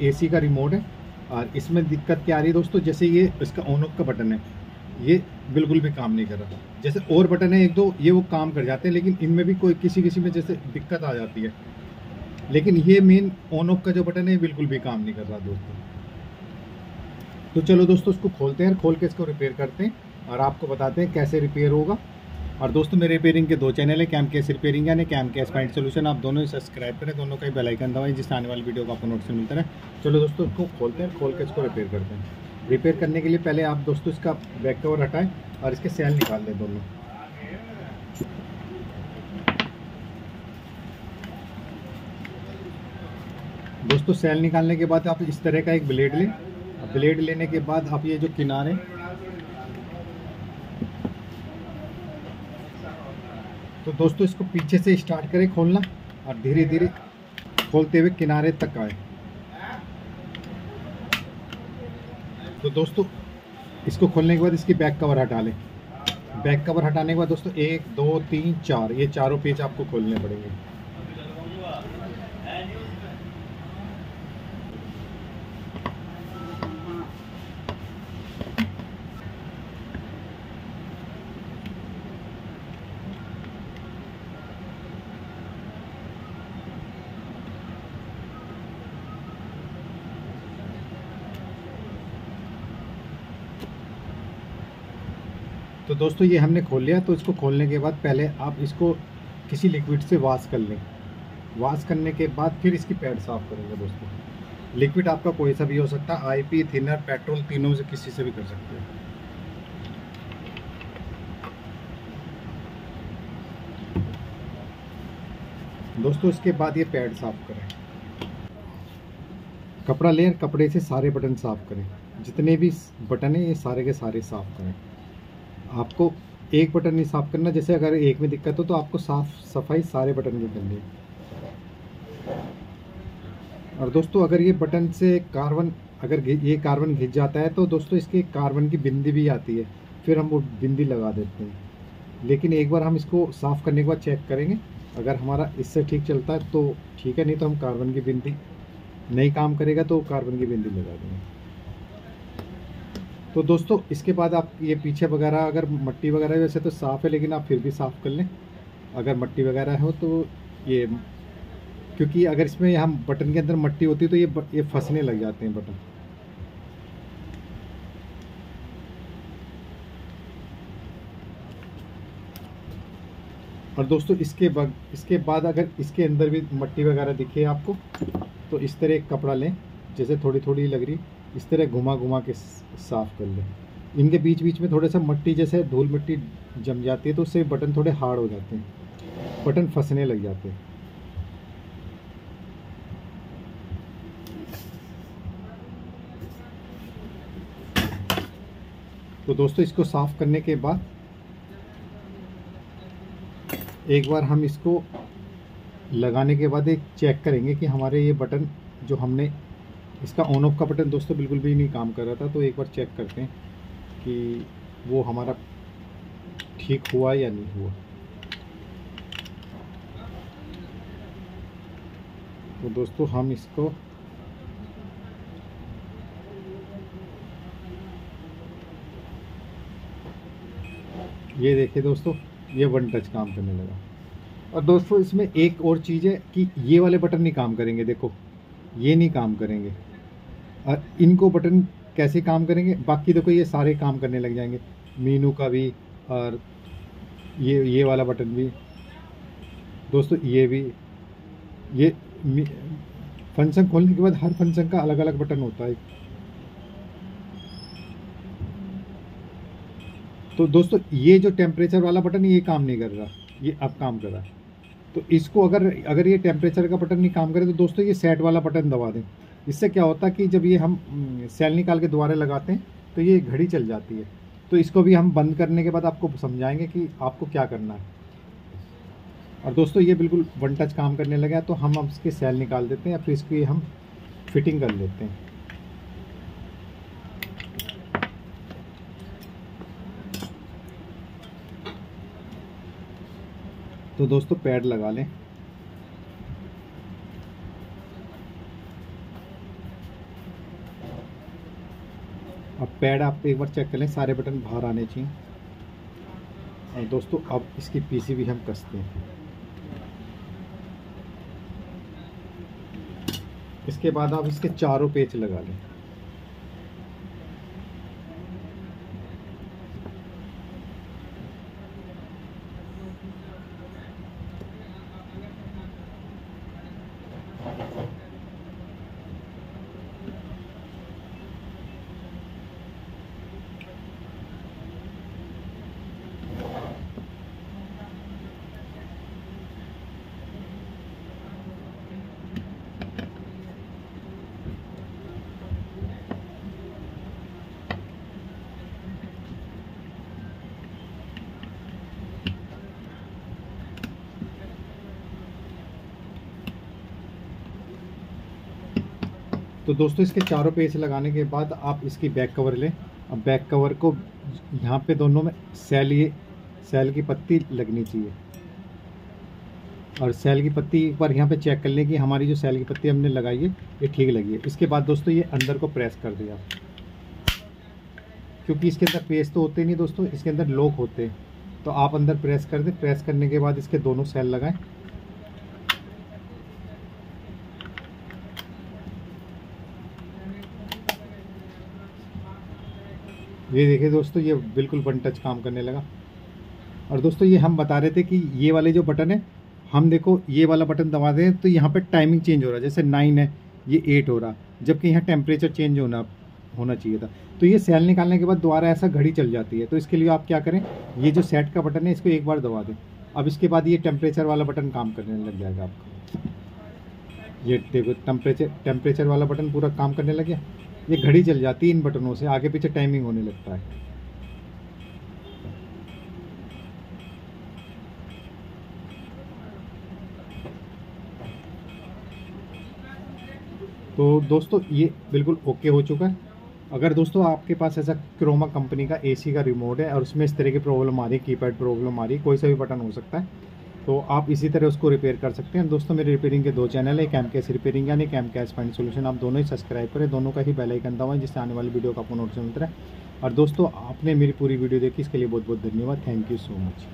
AC का remote है। और इसमें दिक्कत क्या आ रही है दोस्तों, जैसे ये इसका ऑन ऑफ का बटन है, ये बिल्कुल भी काम नहीं कर रहा। जैसे और बटन है एक दो, ये वो काम कर जाते हैं, लेकिन इनमें भी कोई किसी किसी में जैसे दिक्कत आ जाती है। लेकिन ये मेन ऑन ऑफ का जो बटन है बिल्कुल भी काम नहीं कर रहा दोस्तों। तो चलो दोस्तों इसको खोलते हैं, खोल के इसको रिपेयर करते हैं और आपको बताते हैं कैसे रिपेयर होगा। और दोस्तों मेरे रिपेयरिंग के 2 चैनल है, कैम केस रिपेयरिंग यानी कैम केस पॉइंट सोल्यूशन। आप दोनों ही सब्सक्राइब करें, दोनों का ही बेल आइकन दबाएं, जिससे आने वाली वीडियो का आपको नोटिफिकेशन मिलता रहे। चलो दोस्तों इसको खोलते हैं, खोल के इसको रिपेयर करते हैं। रिपेयर करने के लिए पहले आप दोस्तों इसका बैक कवर हटाएं और इसके सेल निकाल दें दोनों। दोस्तों सेल निकालने के बाद आप इस तरह का एक ब्लेड लें। ब्लेड लेने के बाद आप ये जो किनारे, तो दोस्तों इसको पीछे से स्टार्ट करें खोलना और धीरे धीरे खोलते हुए किनारे तक आए। तो दोस्तों इसको खोलने के बाद इसकी बैक कवर हटा लें। बैक कवर हटाने के बाद दोस्तों 1 2 3 4 ये चारों पेज आपको खोलने पड़ेंगे। तो दोस्तों ये हमने खोल लिया। तो इसको खोलने के बाद पहले आप इसको किसी लिक्विड से वॉश कर लें। वॉश करने के बाद फिर इसकी पैड साफ करेंगे दोस्तों। लिक्विड आपका कोई सा भी हो सकता है, आईपी, थिनर, पेट्रोल, तीनों से किसी से भी कर सकते हैं। दोस्तों इसके बाद ये पैड साफ करें। कपड़ा लें, कपड़े से सारे बटन साफ करें। जितने भी बटन हैं ये सारे के सारे साफ करें। आपको एक बटन नहीं साफ करना, जैसे अगर एक में दिक्कत हो तो आपको सफाई सारे बटन की करनी है। और दोस्तों अगर ये बटन से कार्बन, अगर ये कार्बन घिस जाता है तो दोस्तों इसकी कार्बन की बिंदी भी आती है, फिर हम वो बिंदी लगा देते हैं। लेकिन एक बार हम इसको साफ़ करने के बाद चेक करेंगे, अगर हमारा इससे ठीक चलता है तो ठीक है, नहीं तो हम कार्बन की बिंदी नहीं काम करेगा तो कार्बन की बिंदी लगा देंगे। तो दोस्तों इसके बाद आप ये पीछे वगैरह अगर मट्टी वगैरह, वैसे तो साफ़ है लेकिन आप फिर भी साफ़ कर लें अगर मट्टी वगैरह हो तो। ये क्योंकि अगर इसमें हम बटन के अंदर मट्टी होती है तो ये फंसने लग जाते हैं बटन। और दोस्तों इसके बाद अगर इसके अंदर भी मट्टी वगैरह दिखे आपको तो इस तरह एक कपड़ा लें, जैसे थोड़ी थोड़ी लग रही, इस तरह घुमा घुमा के साफ़ कर लें। इनके बीच बीच में थोड़ा सा मट्टी, जैसे धूल मिट्टी जम जाती है तो उससे बटन थोड़े हार्ड हो जाते हैं, बटन फंसने लग जाते हैं। तो दोस्तों इसको साफ़ करने के बाद एक बार हम इसको लगाने के बाद एक चेक करेंगे कि हमारे ये बटन जो हमने, इसका ऑन ऑफ का बटन दोस्तों बिल्कुल भी नहीं काम कर रहा था, तो एक बार चेक करते हैं कि वो हमारा ठीक हुआ या नहीं हुआ। तो दोस्तों हम इसको ये देखिए दोस्तों, ये वन टच काम करने लगा। और दोस्तों इसमें एक और चीज़ है कि ये वाले बटन नहीं काम करेंगे, देखो ये नहीं काम करेंगे। और इनको बटन कैसे काम करेंगे, बाकी देखो ये सारे काम करने लग जाएंगे, मीनू का भी और ये वाला बटन भी दोस्तों, ये भी। ये फंक्शन खोलने के बाद हर फंक्शन का अलग अलग बटन होता है। तो दोस्तों ये जो टेम्परेचर वाला बटन ये काम नहीं कर रहा, ये अब काम कर रहा है। तो इसको अगर ये टेम्परेचर का बटन नहीं काम करे तो दोस्तों ये सेट वाला बटन दबा दें। इससे क्या होता है कि जब ये हम सेल निकाल के दोबारा लगाते हैं तो ये घड़ी चल जाती है। तो इसको भी हम बंद करने के बाद आपको समझाएंगे कि आपको क्या करना है। और दोस्तों ये बिल्कुल वन टच काम करने लगा है, तो हम इसके सेल निकाल देते हैं या फिर इसकी हम फिटिंग कर लेते हैं। तो दोस्तों पैड लगा लें। अब पैड आप एक बार चेक कर लें, सारे बटन बाहर आने चाहिए। और दोस्तों अब इसकी पीसीबी हम कसते हैं। इसके बाद आप इसके चारों पेच लगा लें। तो दोस्तों इसके चारों पेच लगाने के बाद आप इसकी बैक कवर लें। अब बैक कवर को यहाँ पे दोनों में सेल की पत्ती लगनी चाहिए। और सेल की पत्ती एक बार यहाँ पे चेक कर लें कि हमारी जो सेल की पत्ती हमने लगाई है ये ठीक लगी है। इसके बाद दोस्तों ये अंदर को प्रेस कर दिया, क्योंकि इसके अंदर पेच तो होते नहीं दोस्तों, इसके अंदर लॉक होते हैं। तो आप अंदर प्रेस कर दें। प्रेस करने के बाद इसके दोनों सेल लगाएं। ये देखिए दोस्तों, ये बिल्कुल वन टच काम करने लगा। और दोस्तों ये हम बता रहे थे कि ये वाले जो बटन है, हम देखो ये वाला बटन दबा दें तो यहाँ पे टाइमिंग चेंज हो रहा है, जैसे 9 है ये 8 हो रहा, जबकि यहाँ टेम्परेचर चेंज होना चाहिए था। तो ये सेल निकालने के बाद दोबारा ऐसा घड़ी चल जाती है। तो इसके लिए आप क्या करें, ये जो सेट का बटन है इसको एक बार दबा दें। अब इसके बाद ये टेम्परेचर वाला बटन काम करने लग जाएगा आपका। ये देखो टेम्परेचर वाला बटन पूरा काम करने लग गया। ये घड़ी चल जाती है इन बटनों से, आगे पीछे टाइमिंग होने लगता है। तो दोस्तों ये बिल्कुल ओके हो चुका है। अगर दोस्तों आपके पास ऐसा क्रोमा कंपनी का एसी का रिमोट है और उसमें इस तरह की प्रॉब्लम आ रही है, कीपैड प्रॉब्लम आ रही है, कोई सा भी बटन हो सकता है, तो आप इसी तरह उसको रिपेयर कर सकते हैं। दोस्तों मेरे रिपेयरिंग के 2 चैनल है, कैमकेस रिपेयरिंग यानी कैमकेस फाइन सोल्यूशन। आप दोनों ही सब्सक्राइब करें, दोनों का ही बेल आइकन दबाएं, जिससे आने वाली वीडियो का आपको नोटिफिकेशन मिलता है। और दोस्तों आपने मेरी पूरी वीडियो देखी, इसके लिए बहुत बहुत धन्यवाद। Thank you so much.